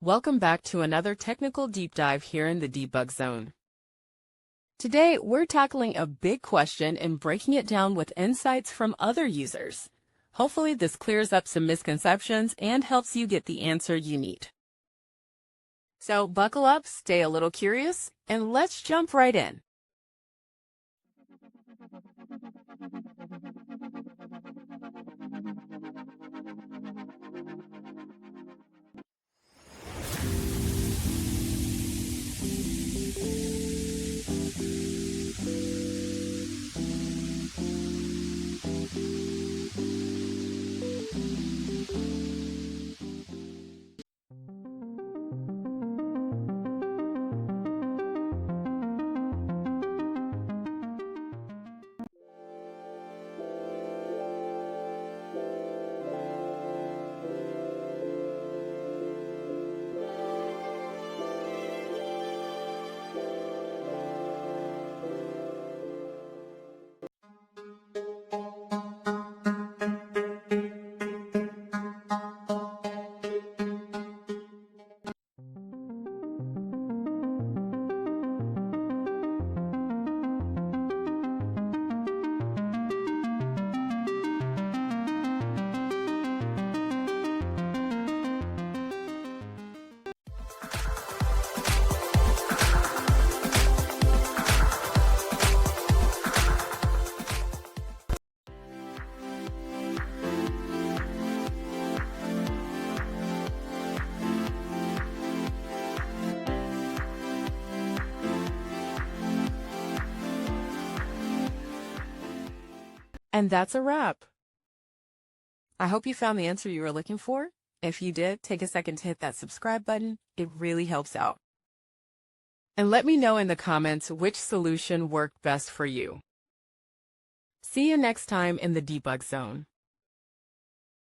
Welcome back to another technical deep dive here in the debug zone. Today, we're tackling a big question and breaking it down with insights from other users. Hopefully, this clears up some misconceptions and helps you get the answer you need. So buckle up, stay a little curious, and let's jump right in. And that's a wrap. I hope you found the answer you were looking for. If you did, take a second to hit that subscribe button. It really helps out. And let me know in the comments which solution worked best for you. See you next time in the debug zone.